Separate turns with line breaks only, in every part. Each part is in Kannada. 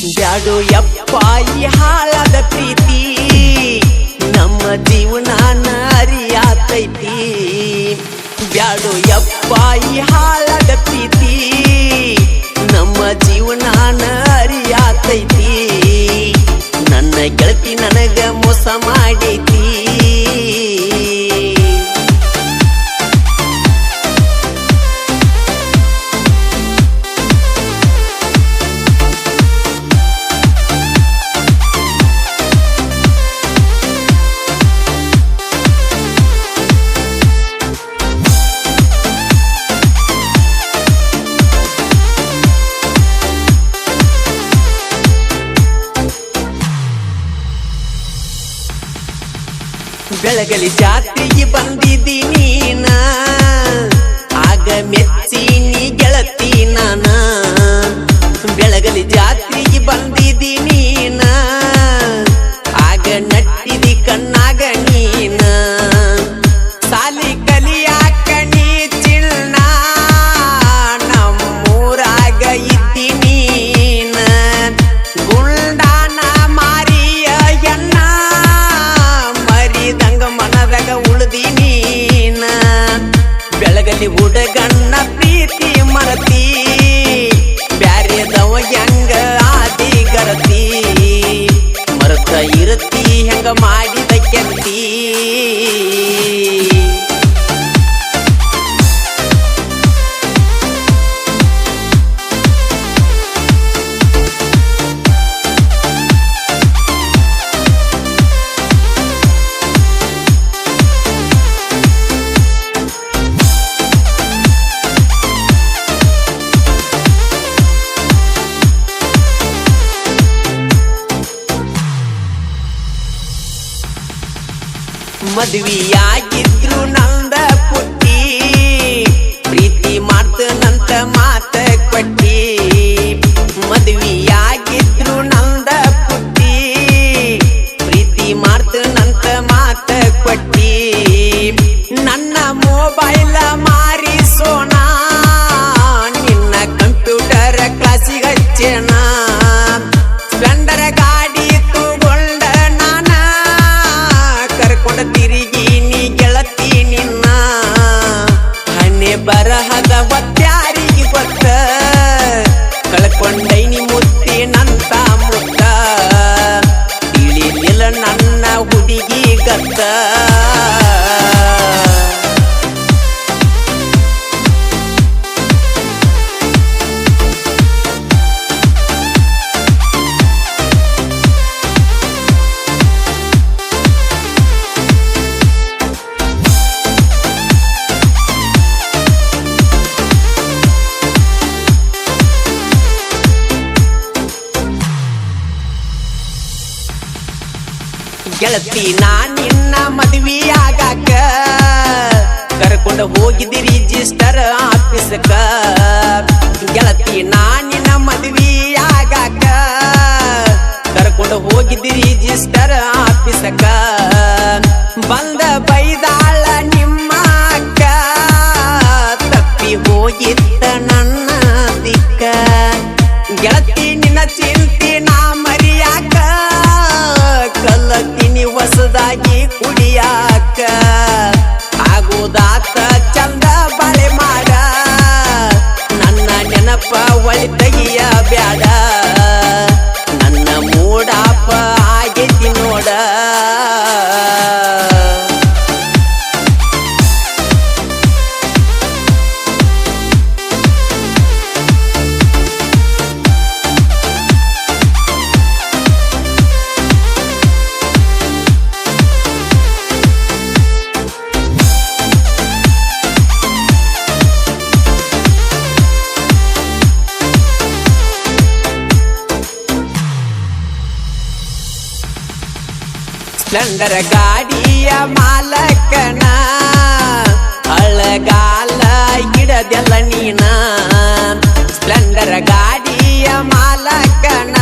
ಬ್ಯಾಡೋ ಯಪ್ಪ ಈ ಹಾಳಾದ ಪ್ರೀತಿ ನಮ್ಮ ಜೀವನಾನ ಅರಿಯಾತೈತಿ ಬ್ಯಾಡೋ ಯಪ್ಪ ಈ ಹಾಳಾದ ಪ್ರೀತಿ ನಮ್ಮ ಜೀವನಾನ ಅರಿಯಾತೈತಿ ನನ್ನ ಗೆಳತಿ ನನಗ ಮೋಸ ಮಾಡೈತಿ ಬೆಳಗಲಿ ಜಾತ್ರೆಗೆ ಬಂದಿದ್ದಿ ನೀನ ಆಗ ಮೆಚ್ಚಿನಿ ಗೆಳತಿ ನಾನ ಬೆಳಗಲಿ ಜಾತ್ರೆಗೆ ಬಂದಿದ್ದಿ ನೀನ ಆಗ ನಟ್ಟಿದಿ ಕಣ್ಣಾಗ ನೀನ ಸಾಲಿ ಕಲಿಯಾಕ ನೀ ಚಿನ್ನ ನಮ್ಮೂರಾಗ ಇದ್ದಿ ನೀನ ಗುಂಡಾನ ಮಾರಿಯ ಎನ್ನ ಮನದಾಗ ಉಳ್ದಿ ನೀನ ಬೆಳಗಲಿ ಹುಡುಗಣ್ಣ ಪ್ರೀತಿ ಮರತಿ ಬ್ಯಾರೆದವ ಹೆಂಗ ಆದಿ ಗರತಿ ಮರತ ಇರತಿ ಹೆಂಗ ಮಾಡಿದ ಕೆತ್ತಿ ಮದುವೆಯಾಗಿದ್ರು ನಂದ ಪುಟ್ಟಿ ಪ್ರೀತಿ ಮಾಡ್ತನಂತ ಮಾತ ಕೊಟ್ಟಿ ಮದುವೆಯಾಗಿದ್ರು ನಂದ ಪುಟ್ಟಿ ಪ್ರೀತಿ ಮಾಡ್ತನಂತ ಮಾತ ಕೊಟ್ಟಿ ನನ್ನ ಮೊಬೈಲ್ ಮಾರಿಸೋಣ ನಿನ್ನ ಕಂಪ್ಯೂಟರ್ ಕ್ಲಾಸಿಗೆ ಹಚ್ಚೋಣ ಸ್ಪ್ಲೆಂಡರ್ ಗಾಡಿ ತಗೊಂಡ ನಾನ ಕರ್ಕೊಂಡ ತಿರುಗಿ ನೀ ಗೆಳತಿ ನಿನ್ನ ಹಣ್ಣೆ ಬರಹದ ಹೊತ್ಯಾರಿಗೆ ಗೊತ್ತ ಕಳ್ಕೊಂಡೈನಿ ಮುತ್ತಿನಂತ ಮುತ್ತ ತಿಳಿಲಿಲ್ಲ ನನ್ನ ಹುಡುಗಿ ಗತ್ತ ಗೆಳತಿ ನಾ ನಿನ್ನ ಮದುವೆಯಾಗಾಕ ಕರ್ಕೊಂಡ ಹೋಗಿದ್ದಿ ರಿಜಿಸ್ಟರ್ ಆಫೀಸಕ ಗೆಳತಿ ನಾ ನಿನ್ನ ಮದುವೆಯಾಗಾಕ ಕರ್ಕೊಂಡ ಹೋಗಿದ್ದಿ ರಿಜಿಸ್ಟರ್ ಆಫೀಸಕ ಬಂದ ಬೈದಾಳ ನಿಮ್ಮ ಅಕ್ಕ ತಪ್ಪಿ ಹೋಗಿತ್ತ ನನ್ನ ದಿಕ್ಕ ಗೆಳತಿ ನಿನ್ನ ಚಿಂತೆ ನಾ ಮರಿಯಾಕ ಕಲ್ಲತ್ತೀನಿ ಹೊಸದಾಗಿ ಕುಡಿಯಾಕ ಆಗೋದಾತ ಚಂದ ಬಾಳೆ ಮಾಡ ನನ್ನ ನೆನಪ ಒಳಿ ತೆಗಿಯ ಬ್ಯಾಡ ನನ್ನ ಮೂಡಾಪ ಆಗೈತಿ ನೋಡ ಸ್ಪ್ಲೆಂಡರ್ ಗಾಡಿಯ ಮಾಲಕನ ಅಳಗಾಲ ಗಿಡದೆಲ್ಲ ನೀನ ಸ್ಪ್ಲೆಂಡರ್ ಗಾಡಿಯ ಮಾಲಕನ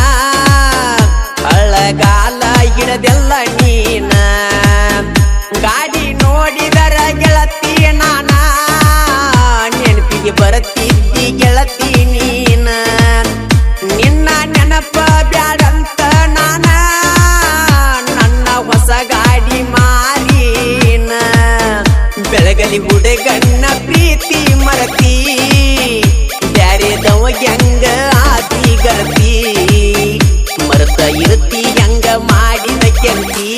ಅಳಗಾಲ ಗಿಡದೆಲ್ಲ ನೀನ ಗಾಡಿ ನೋಡಿದರ ಗೆಳತಿ ನಾನ ನೆನಪಿಗೆ ಬರತಿದ್ದಿ ಗೆಳತಿ ನೀನ ನಿನ್ನ ನೆನಪ ಪ್ರೀತಿ ಮರತಿ ಬ್ಯಾರೆದವ ಹೆಂಗ ಆತಿ ಗರತಿ ಮರತ ಇರ್ತಿ ಹೆಂಗ ಮಾಡಿದ ಕೆಂತಿ